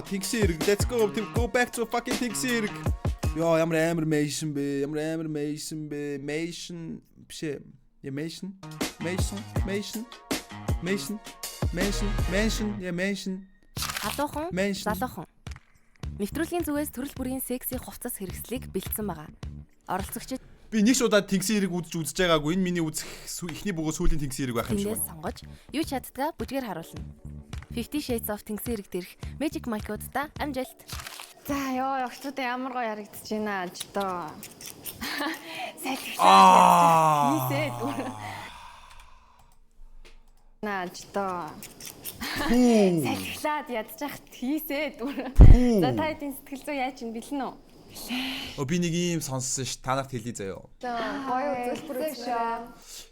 Тэгсэрэг. Let's go. Go back to fucking Тэгсэрэг. Яа, ямар амар Mason бэ? Mason биш ээ. Я Mason. Халуухан, залуухан. Нэвтрүүлгийн зүгээс төрөл бүрийн секси хувцас хэрэгслийг бэлдсэн байгаа. Оролцогчид Би нэг шуудаад Тэгсэрэг үзэж байгаагүй. Энэ миний үзэх эхний бөгөө сүүлийн Тэгсэрэг байх юм шиг тэндээс сонгож юу ч чаддгаа бүжгээр харуулна. 50 Shades of Тэгсэрэг дээрх Magic Mic-уудаа амжилт. За ёо ягчууд ямар гоё ярагдаж байна ч доо. Сайт наач доо. Сахилаад ядчих хийсээ дүр. За та хэдийн сэтгэл зүй яаж ин бэлэн үү? Би нэг юм сонссон ш. Та нарт хэлье заяа. За гоё үзэлбэр шүү.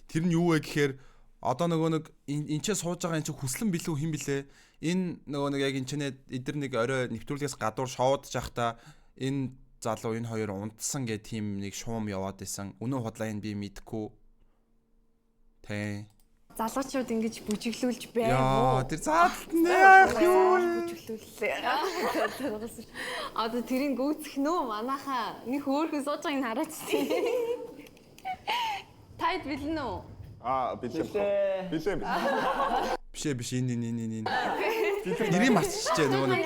Тэр нь юу вэ гэхээр одоо нөгөө нэг энэ ч сууж байгаа энэ ч хүслэн билүү хин блэ? Энэ нөгөө нэг яг энэ ч эдэр нэг орой нэвтрүүлгээс гадуур шоудж явахдаа энэ залуу энэ хоёр унтсан гэх тийм нэг шуум яваад исэн. Үнэн худлаа энэ би мэдэхгүй. Тэ. Залуучууд ингэж бүжиглүүлж байна Яа, тэр заалт нэх юу бүжиглүүллээ. Одоо тэрийг гүйцэх нөө манайхаа нэг хөөхөн сууж байгааг нь хараач тий. Тайд бэлэн үү? Бэлэн. Биш энэ. Нэрийг марцчихжээ нөгөө нэг.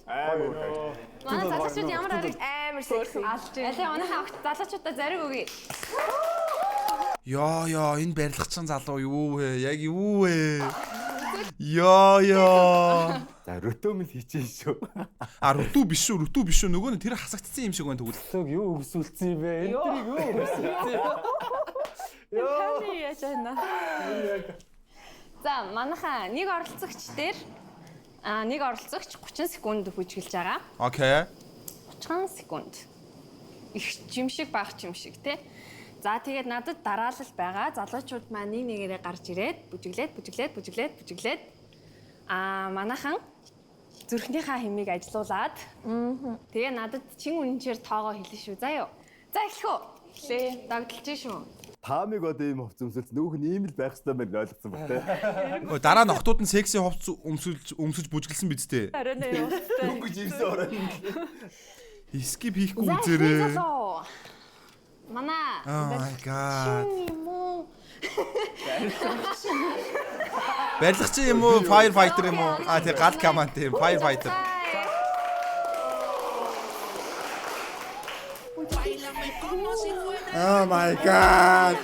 Ямар харагч? Манай залуучууд ямар харагч? Амар секси. Алей манайхаа огт залуучуудаа зариг өгье. Яа, энэ барилгачин залуу юу вэ? Яг юу вэ? Яа. За рөтөмөл хийчихэн шүү. Рөтүү биш шүү. Нөгөө нь тэр хасагдсан юм шиг байна тэгвэл. Төг юу өсвөлцсөн юм бэ? Энэ тэрийг юу өсвөлцсөн юм? Таны яаж байна? За манайхаа нэг оролцогч дээр нэг оролцогч 30 секунд хүжгэлж байгаа. Окей. 30 секунд. Их жимшиг баах жимшиг тий. За тэгээд надад дараалал байгаа. Залуучууд маань нэг нэгээрээ гарч ирээд бүжиглээд манайхан зүрхнийхаа хэмийг ажилуулад тэгээ надад чин үнэнчээр тоогоо хэлнэ шүү. За юу. За эхлэх үү? Эхлэе. Дагдалж шүү. Таамиг одоо ийм хувц өмсөлт нүүх нь ийм л байх хэрэгтэй байна ойлгосон баг те. Дараа нь охтууд нь секси хувц өмсөж бүжгэлсэн биз дээ. Харин яа. Үгүй жирсэн орой. Скип хийхгүй үзээрэй. Манай. Oh my god. Барилгачин юм уу? Firefighter юм уу? Тэг гал команд юм. Firefighter. Oh my god.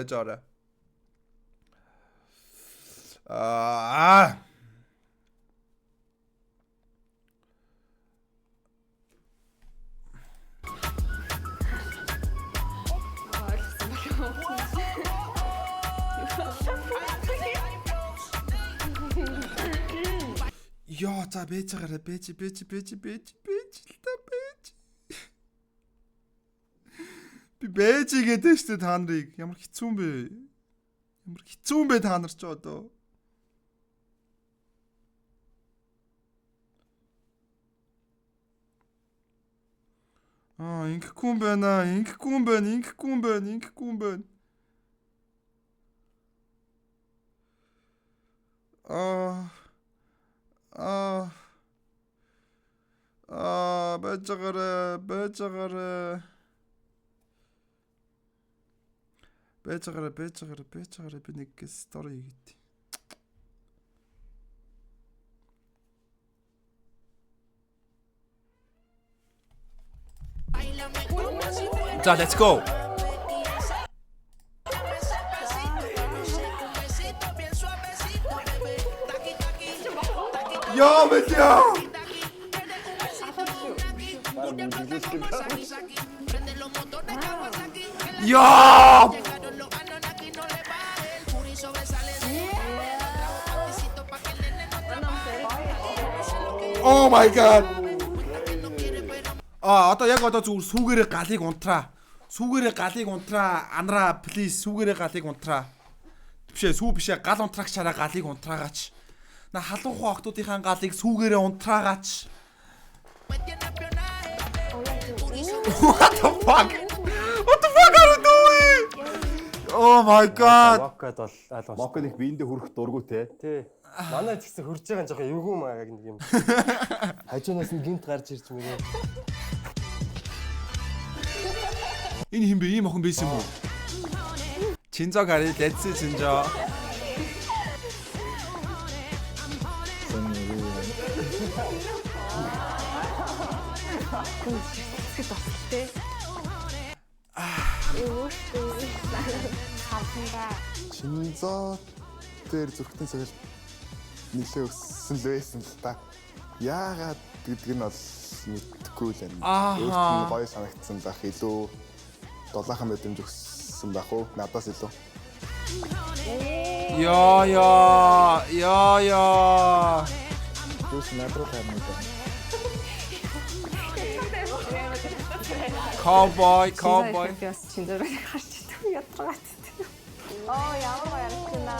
Жара. Яа, за бэж гараа бэж. Би бэж гэдэг штэ та нарыг. Ямар хэцүү юм бэ та нар ч одоо. Ингэхгүй юм байна. Бэж би нэг стори хийгээд. За, let's go. Yo, бэлээ. Yo! Oh my god. Одоо яг одоо зүгээр сүүгээрээ галыг унтраа. Анраа please сүүгээрээ галыг унтраа. Бишээ сүү бишээ гал унтраагчаараа галыг унтраагаач. На халуухай охтуудынхаа галыг сүүгээрээ унтраагаач. What the fuck? What the fuck are you doing? Oh my god. Моккад бол ойлгомжтой. Моккод их биендээ хүрэх дургу те. Тий. Манай ч гэсэн хурж байгаа нь жоохон эвгүй маяг нэг юм. Хажуунаас нь гинт гарч ирж мөрөө. Энэ хин бэ? Ийм охин байсан юм уу? Чинзоо гари лэдсэн чинзоо. Чинзоо дээр зүрхтэн цагт нэлээ өссөн л байсан л та. Яагаад гэдг нь бол мэдэхгүй л байна. Өөрт нь гоё санагдсан байх илүү дулаахан мэдрэмж өгсөн байх уу? Надаас илүү. Яа. Юус надруу таарна даа. Cowboy. Яс чинзээр харж идэх ятрагаад. Ямар гоё ярина.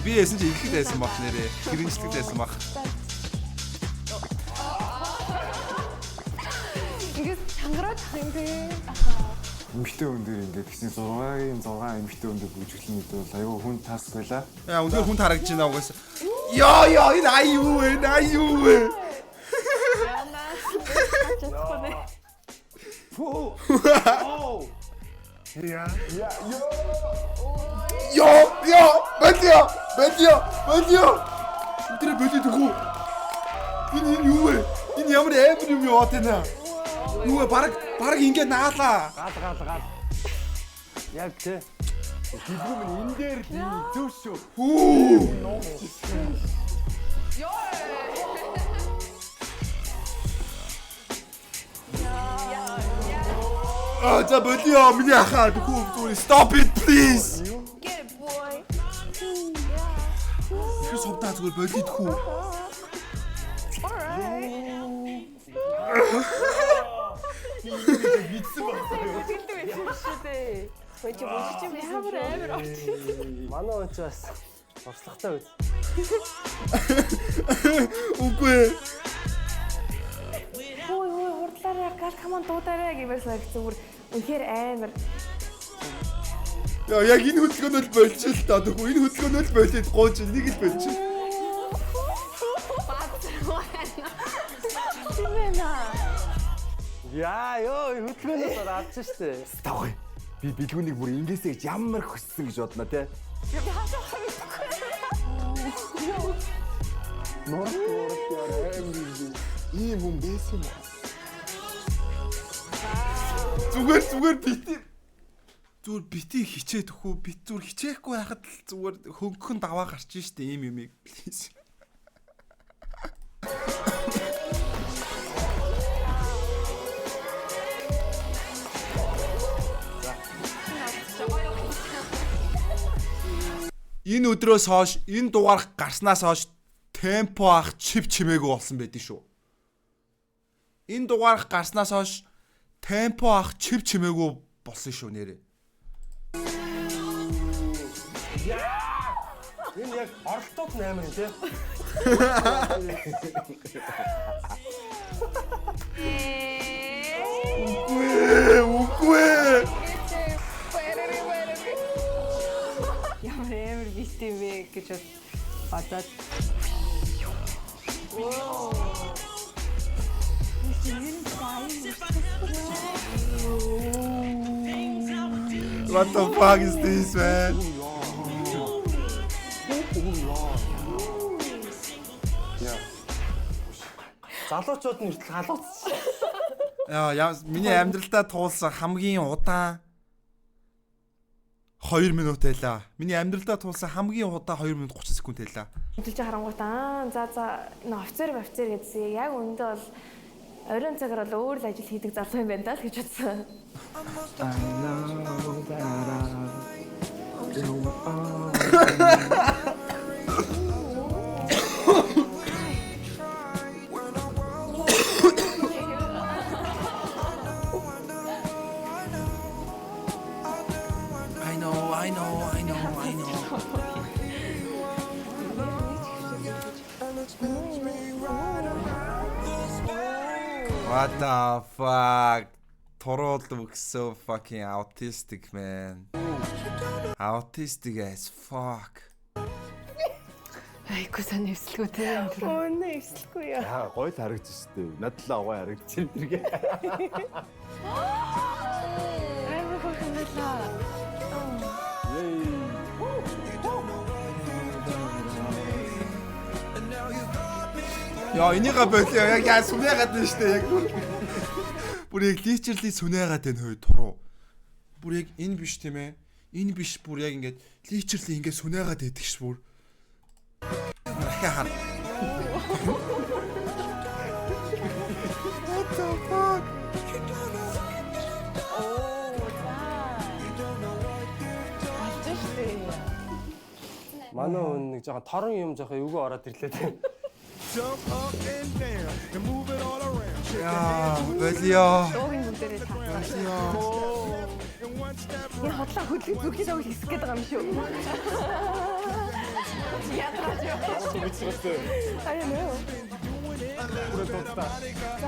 Би яасан чи ихэд байсан баг нэрээ. Гэрэнчлэгд байсан баг. Ингээд чангараад юм бэ. Эмэгтэй хүн дээр ингээд гэсэн 6 эмэгтэй хүн дээр бүжиглэн гэдэг бол аюу хүн тас байла. Яа үнээр хүн харагдаж байна угаасаа. Яа энэ аюу вэ. Бэдио. Тэр бэдио дөхөө. Энэ юу вэ? Энэ ямар амар юм яа тэнэ? Юу вэ? Бараг ингэ наалаа. Гал. Яг тий. Хэлбэр минь энэ дээр л зөв шүү. За бэдио миний ахаа дөхөө. Stop it please. Get boy. Тэр сувдаа зүгээр болид дөхөө. Манай онч бас орслогтой байд. Үгүй. Ой хурдлаарай гал камон дуудаарай гэвэрсэн зүгээр үнэхээр амар. Яа яг энэ хөдөлгөөнөд болчих л та. Тэгвэл энэ хөдөлгөөнөд болоод гооч нэг л болчих. Яа ёо хөдөлгөөнөөс авчих штэ. Тавхай. Би бэлгүүнийг бүр ингэсэй гэж ямар хөссөн гэж бодно те. Норт яа ийм юм байсан юм. Зүгээр бити хичээд өхөө бит зүгээр хичээхгүй байхад л зүгээр хөнгөн даваа гарч штэ ийм юмыг please. Энэ өдрөөс хойш энэ дугаар гарснаас хойш темпо ах чив чимээгүй болсон байдий шүү. Энэ дугаар гарснаас хойш темпо ах чив чимээгүй болсон шүү нэрээ. Энэ яг оролтууд 8 юм тий. Үгүй. Ямар амар бит юм бэ гэж бодоод. What the fuck is this, man? Залуучууд нь хүртэл халууцсан. Яа, миний амьдралдаа туулсан хамгийн удаан 2 минут байлаа. Миний амьдралдаа туулсан хамгийн удаан 2 минут 30 секунд байлаа. Хөдөлж харангуйтаа за энэ офицер гэдсэн яг өндөө бол оройн цагаар бол өөр л ажил хийдэг залуу юм байна даа л гэж бодсон. I know. What the fuck? Torol looks so fucking autistic, man. Autistic as fuck. Айгуу сайн эвслгүй те. Өнөө эвслэхгүй яа. Яа, гоё л харагдаж штэ. Надад л агай харагдаж байна тэргээ. Аймаг хөхнөлөө. Яа, энийгээ болоо яг яа сүнэгаад байна штэ яг. Бүр яг личерли сүнэгаад байна хөөе туруу. Бүр яг энэ биш тийм ээ. Энэ биш бүр яг ингээд личерли ингээд сүнэгаад байдаг ш бүр. Яа. What the fuck? Манай хүн нэг жоохон торон юм жоохон эвгүй ороод ирлээ те. Яа, болио. Дуугийн бүгдээрээ татсан. Энэ хотлоо хөдлөж зүрхний савыг хэсэх гээд байгаа юм шүү.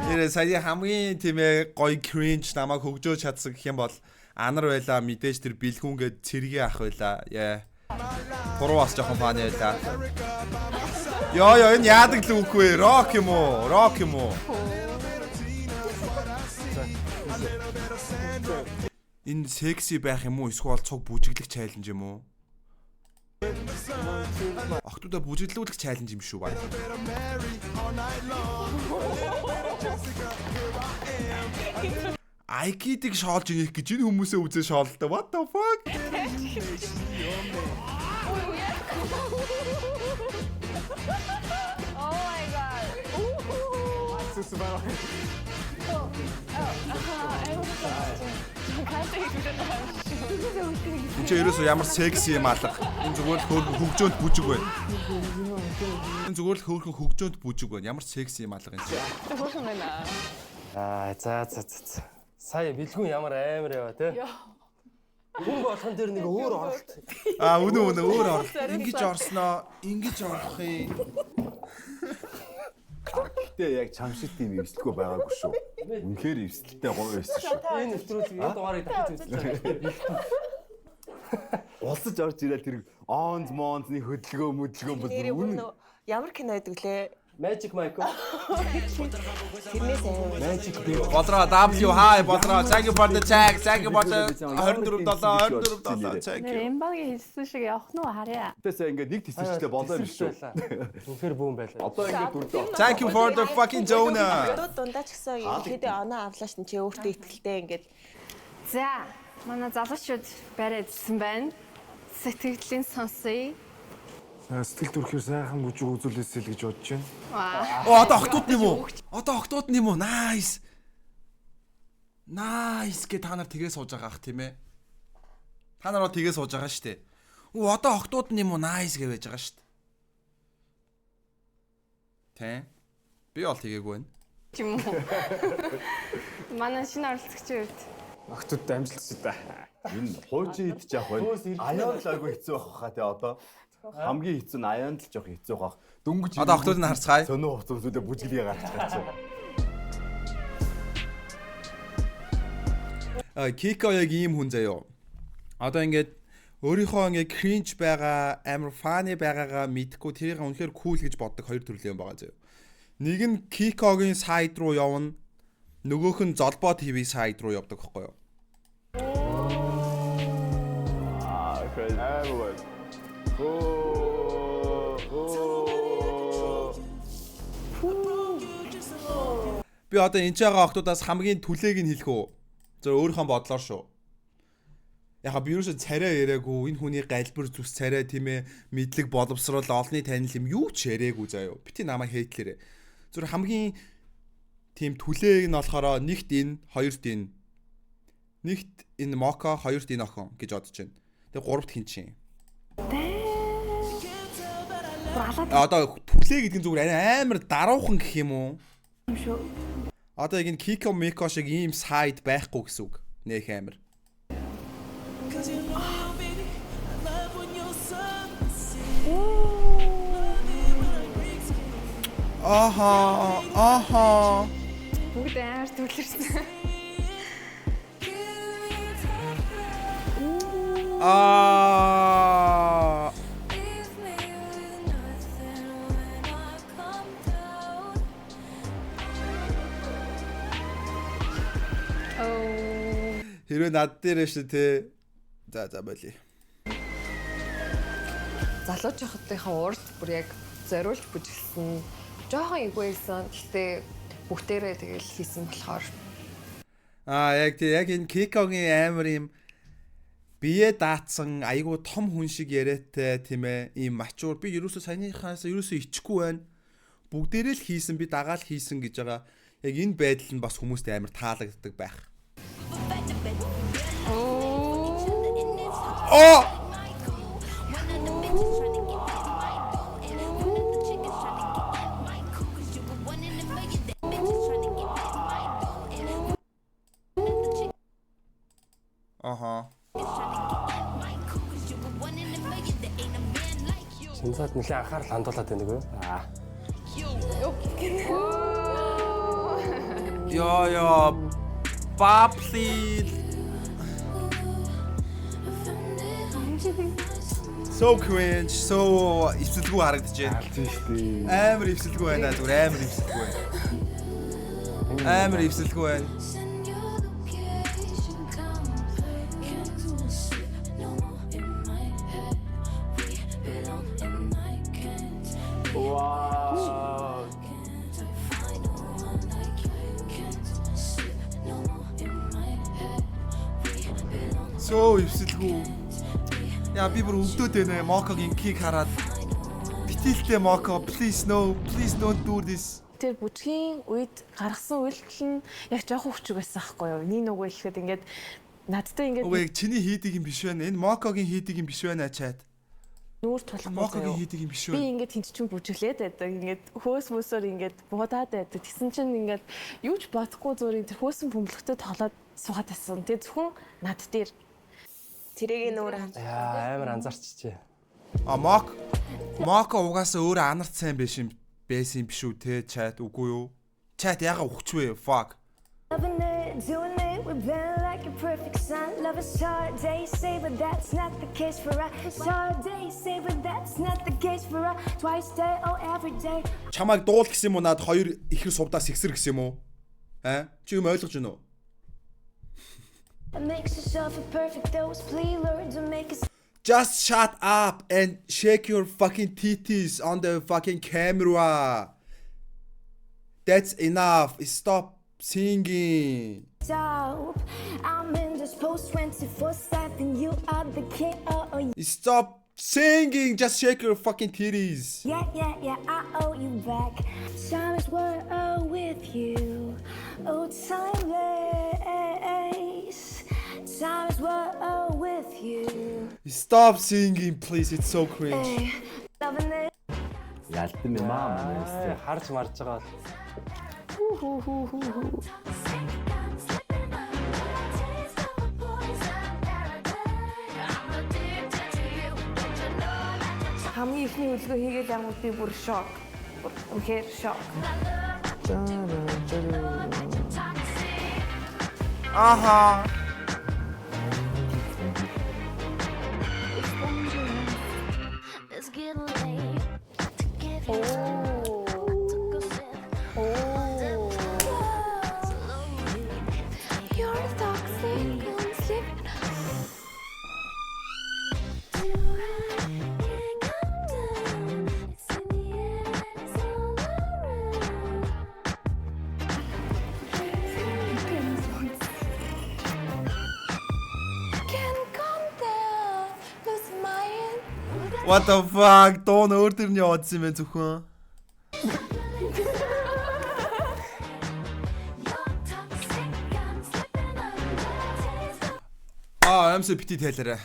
Нэрээ сая хамгийн тийм ээ гоё cringe намайг хөгжөөж чадсан гэх юм бол анар байла мэдээж тэр бэлгүүнгээд цэргээ ах байла. Яа. Туруу бас жоохон фаны байла. Яа энэ яадаг л үгүй рок юм уу? Рок юм уу? Энэ секси байх юм уу? Эсвэл цуг бүжиглэх чаленж юм уу? Охтуудаа бүжиглүүлэх чаленж юм шүү баг. Айкидыг шоолж инех гэж энэ хүмүүсээ үзээ шоолдоо. What the fuck? Oh my god. Энд чи ерөөсөө ямар секси юм алга. Энэ зүгээр л хөгжөөнд бүжиг байна. Энэ зүгээр л хөөрхөн хөгжөөнд бүжиг байна. Ямар секси юм алга энэ чи. Хөөрхөн байна. За. Сая бэлгүүн ямар амар яваа те. Хүн болгон дээр нэг өөр оролт. Үнэ өөр оролт. Ингиж орсноо, ингиж орох юм. Гэтэ яг чамшиг тийм эвслэхгүй байгаагүй шүү. Үнэхээр эвслэлтэй гоё байсан шүү. Энэ нэвтрүүлэг энэ дугаарыг дахиж үзлээ. Улсаж орж ирэл тэр онз монзны хөдөлгөөн бол үнэн. Ямар кино байдаг лээ? Magic Mike. Тэрнээс амар. Magic Бодроо W hi бодроо. Thank you for the tag. Thank you for the 24 thank you. Эмбагийн хэлсэн шиг явах нь харъя. Тэсээ ингээд нэг тэсэлчлээ болоо биш шүү. Үнэхээр бүүн байлаа. Одоо ингээд дүрдээ. Thank you for the fucking Jonah. Дундаа ч гэсэн ерөнхийдөө оноо авлааш нь чи өөртөө ихтэй ингээд. За, манай залуучууд барайд ирсэн байна. Сэтгэлийн сонсъё. Сэтгэл төрхөөр сайхан бүжиг үзүүлээсэй л гэж бодож байна. Одоо охтууд нэм үү? Одоо охтууд нэм үү? Nice. Nice гэ та нар тгээ сууж байгаа ах тийм ээ. Та нараа тгээ сууж байгаа шүү дээ. Одоо охтууд нэм үү? Nice гэ байж байгаа шүү дээ. Тэ? Би бол тгээгүй байна. Тийм үү? Манай шинэ оролцогчид Охтуудтай амжилт та. Энэ хуучин идэж явах байна. Аяан л айгүй хэцүү байх хаа тий одоо. Хамгийн хэцүү нь аяанд л жоох хэцүү байх. Дөнгөж Одоо охтууд нь харцгаая. Сөнөө хувцсүүдээ бүжиглээ гарчихсан. Кико яг ийм хүн заяо. Одоо ингээд өөрийнхөө ингээд cringe байгаа, амар funny байгаагаа мэдхгүй тэрийг үнэхээр cool гэж боддог хоёр төрлийн юм байгаа заяо. Нэг нь Кикогийн сайд руу явна. Нөгөөх нь Золбоо ТV сайд руу явдаг байхгүй юу? Би одоо энэ ч байгаа охтуудаас хамгийн түлээг нь хэлэх үү? Зөв өөрийнхөө бодлоор шүү. Яха би юусе царай яриаггүй, энэ хүний галбир зүс царай тийм ээ, мэдлэг боловсрол, олонний танил юм юу ч яриаггүй заяо. Бити намайг хейтлээрээ. Зөв хамгийн тийм түлээг нь болохоор нэгт энэ, хоёрт энэ. Нэгт энэ Мока, хоёрт энэ охин гэж бодож байна. Тэгээ гуравт хин чинь. Одоо түлээ гэдэг нь зүгээр амар даруухан гэх юм уу? Одоо яг энэ Кико Мико шиг ийм сайд байхгүй гэсэн үг. Нэх амар. Аха. Бүгд амар төвлөрсөн. Аа. Хэрвээ над дээр шүү те. За болий. Залууч хахтынхаа урд бүр яг зориулж бүжиглсэн. Жохон эгоисэн. Гэхдээ бүгдээрээ тэгэл хийсэн болохоор. Яг энэ Кикогийн амар юм бие даацсан айгу том хүн шиг яриатай тийм ээ. Ийм мачуур би ерөөсөө саяныхаас ерөөсөө ичхгүй байна. Бүгдээрээ л хийсэн би дагаал хийсэн гэж байгаа. Яг энэ байдал нь бас хүмүүст амар таалагддаг байх. Оо! Аха. Шинцаад нэлээ анхаарал хандуулаад байдаг үү? Яа. Бабли. So cringe, so ивсэлгүй харагдаж байна. Алж шүү дээ. Амар ивсэлгүй байна. Зүгээр амар ивсэлгүй байна. Амар ивсэлгүй байна. Вау. So ивсэлгүй. Яа би бүр өвдөд байна. Мокогийн кик хараад. Битэлтэй Моко, please don't do this. Тэр бүжгийн үед гаргасан үйлдэл нь яг жоохон хүчиг байсан байхгүй юу? Нэг нөгөө хэлэхэд ингээд надтай ингээд Өвөө чиний хийдэг юм биш байна. Энэ Мокогийн хийдэг юм биш байна чад. нүүр тулахгүй. Мокогийн хийдэг юм биш Би байна. ингээд тэнцчин бүжиглээд байдаг. Ингээд хөөс мөсөөр ингээд буудаад байдаг. Тэгсэн чинь ингээд юу ч бодохгүй зургийн тэр хөөсөн бөмбөлөгтөө тоглоод суугаад байсан. Тэгээ зөвхөн над дээр тэрийг нүүр ханд. Яа, амар анзаарчихжээ. Моко угаасаа өөрөө анарт сайн байсан биш үү те чат үгүй юу? Чат яга ухчвэ fuck. Loving it, doing it, we've been like a perfect sign. Love is hard, they say, but that's not the case for us. It's hard, they say, but that's not the case for us. Twice day, oh every day. Чамайг дуул гэсэн юм уу? Наад хоёр ихэр сувдаас ихсэр гэсэн юм уу? Чи юм ойлгож байна уу? Makes yourself a perfect dose, please learn to make us. Just shut up and shake your fucking titties on the fucking camera. That's enough. Stop singing. Stop. I'm in this post 24/7. You are the king. Oh, Stop singing. Just shake your fucking titties. yeah. I owe you back. Time is what with you. Oh, timeless. Time is what with you. Stop singing, please. It's so cringe. Hey, loving it. Ялтан юм аа. Харж марж байгаа бол Хамгийн ихний үлгөө хийгээл ямар би бүр шок. Үнэхээр шок. Aha. It's getting late. You're toxic. I'm sleeping. What the fuck? Доо өөр төр нь яваадсан юм байна зөвхөн. Амсаа бити тайлаарай.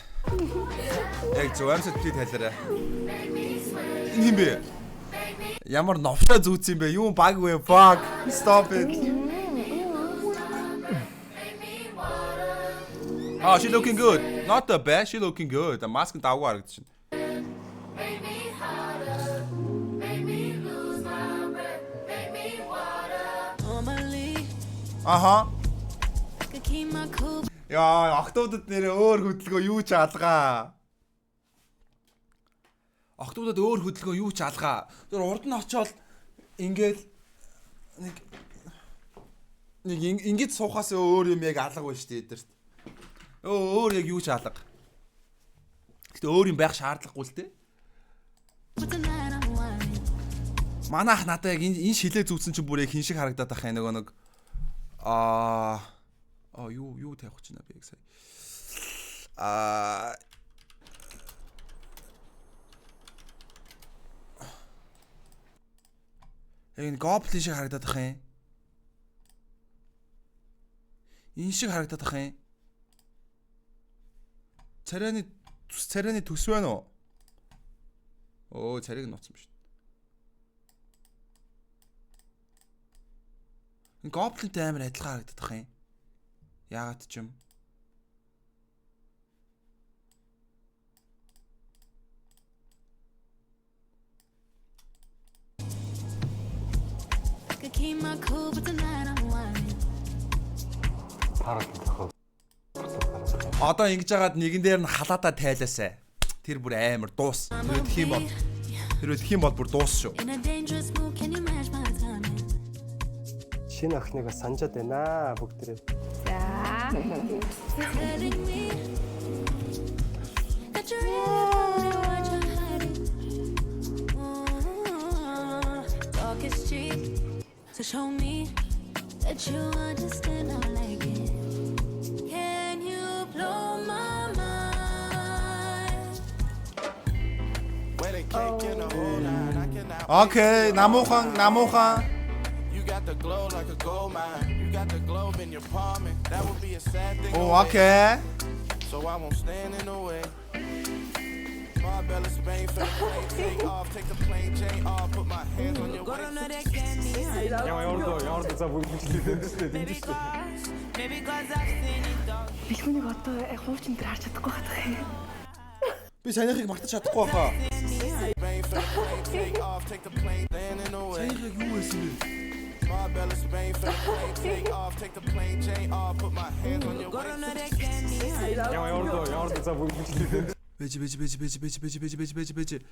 Яг зөв амсаа бити тайлаарай. Энэ юм бэ? Ямар новшоо зүүц юм бэ? Юу баг вэ? Fuck. Stop it. Oh, she looking good. Not the best. She looking good. The mask даагүй харагдчихна. Аха. Яа, охтуудад нэр өөр хөдөлгөөн юу ч алгаа. Охтуудад өөр хөдөлгөөн юу ч алгаа. Тэр урд нь очиод ингээд нэг ингэж суухаас өөр юм яг алга байна шүү дээ эдэрт. Өөр яг юу ч алга. Гэтэ өөр юм байх шаардлагагүй л дээ. Манайх надад яг энэ шилээ зүүцсэн чинь бүр яг хин шиг харагдаад байх юм нэг юу тавих гэж байна би яг сая. Энэ гоблин шиг харагдаад байх юм. Энэ шиг харагдаад байх юм. Царайны төс байна уу? Оо, царайг нууцсан шүү дээ. Энэ гоблинтэй амар адилхан харагдаад байх юм. Яагаад ч юм. Одоо ингэж яагаад нэгэн дээр нь халаадаа тайлаасай. Тэр бүр амар дуус. Тэр их юм бол бүр дуус шүү. Шинэ охиныг бас санджаад байна бүгдээрээ. За. So show me that you understand I like it. Can you blow my mind? Окей, намуухан. You got the glow like a gold mine. You got the globe in your palm and that would be a sad thing. Oh, okay. So I won't stand in the way. Marbella Spain for the plane take off, take the plane chain off, put my hands on your waist. Ямар за бүгд дэмжлээ. Бэлгүүнийг одоо яг хуучин дээр харж чадахгүй хатах юм. Би санийхыг мартаж чадахгүй хаа. Санийхыг юу байсан бэ? Marbella Spain for the plane take off, take the plane chain off, put my hands on your waist. Ямар за бүгд дэмжлээ. Бэж.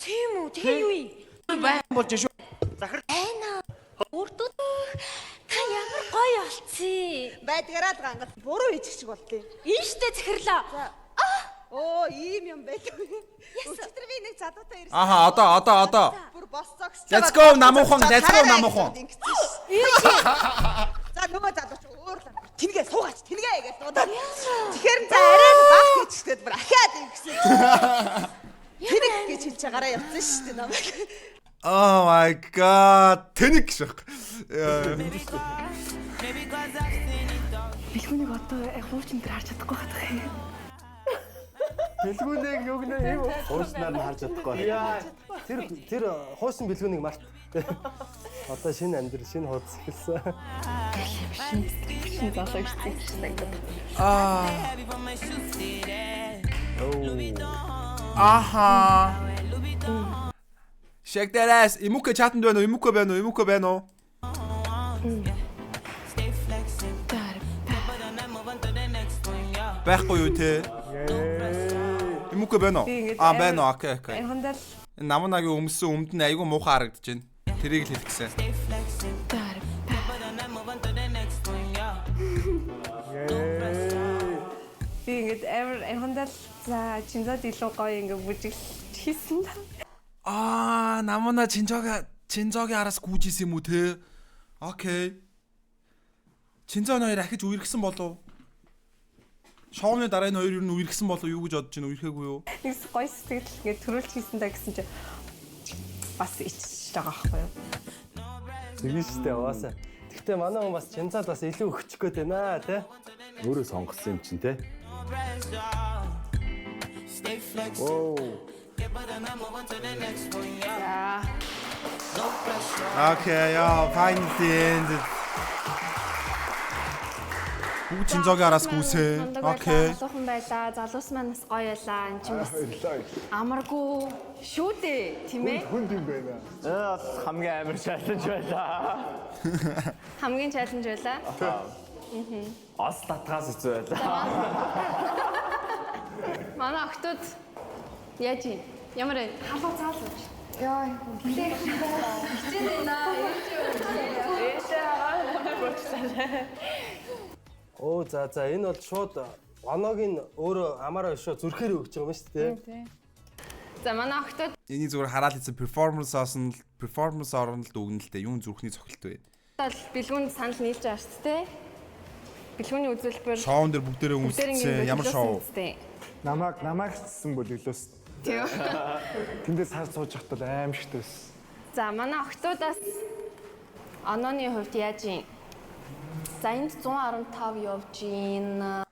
Тийм үү? Тэр юу юм? Байн болж шүү. Захар. Эна. Үрдүү. Та ямар гоё олцсон. Байдгаараа л гангал буруу хийчих болтой. Ийштэй захирлаа. Оо, ийм юм байдаг. Өчигдөр би нэг залуутай ирсэн. Аха, одоо. Бүр боссоо гэж. Let's go намуухан. За нөгөө залууч өөр л тэнгээ суугаач тэнгээ гэж дуудаад. Тэгэхээр за арай баг хийчихгээд бүр ахаад ингэсэн. Тэнэг гэж хэлж байгаараа явцсан шүү дээ намайг. Oh my god. Тэнэг шах. Бэлгүүнийг одоо яг хуучин дээр харж чадахгүй хатах юм. Бэлгүүнийг юу гэнэ юм? Хууснаар нь харж чадахгүй. Тэр хуучин бэлгүүнийг март. Одоо шинэ амьдрал, шинэ хуудас эхэлсэн. Шинэ залууч гэсэн. Аха. Shake that ass. Имука чатанд байна уу? Имука байна уу? Байхгүй юу те? Имука байна уу? Байна уу? Окей. Хондол Энэ намуунагийн өмсөн өмд нь айгүй муухай харагдаж байна. Тэрийг л хэлэх гэсэн. би ингэж амар хондол за чинзад илүү гоё ингэ бүжиг хийсэн да. Намууна чинзогийн араас гүйжсэн юм уу те? Окей. Чинзон хоёр ахиж үерхсэн болов? Шоуны дараа энэ хоёр юу үерхсэн болов юу гэж бодож байна үерхэгүй юу? Нэг гоё сэтгэл ингэ төрүүлж хийсэн да гэсэн чи бас ичж байгаа байхгүй юу? Тэгвэштэй угаасаа. Гэхдээ манай хүн бас чинзаад бас илүү өгчих гээд байна те. Өөрөө сонгосон юм чинь те. Оо. Okay, ja, fine. Бүгд Чинзогийн араас гүсээ. Окей. Залуухан байлаа. Залуус маань бас гоё ялаа. Энд чинь бас амаргүй шүү дээ, тийм ээ? Хүнд юм байна. Хамгийн амар чаленж байлаа. Хамгийн чаленж байлаа. Ос татгаас хэцүү байлаа. Манай охтууд яаж юм? Ямар вэ? Халуу цаалууч. Яа, хичээн байна. Оо за энэ бол шууд оногийн өөрөө амаараа шууд зүрхээр өгч байгаа юм шүү дээ. За манай охтууд Эний зүгээр хараад ийцэн перформанс орнолд өгнөлтэй юун зүрхний цогцолт вэ? бол бэлгүүнд санал нийлж байгаа шүү дээ. Бэлгүүний үзүүлбэр Шоун дээр бүгдээрээ үнсэлсэн ямар шоу? Намайг цэцсэн болиглоос. Тийм. Тэндээс хар сууж явахад бол аимшигтэй байсан. За манай охтуудаас онооны хувьд яаж юм? За энд 115 явж гин.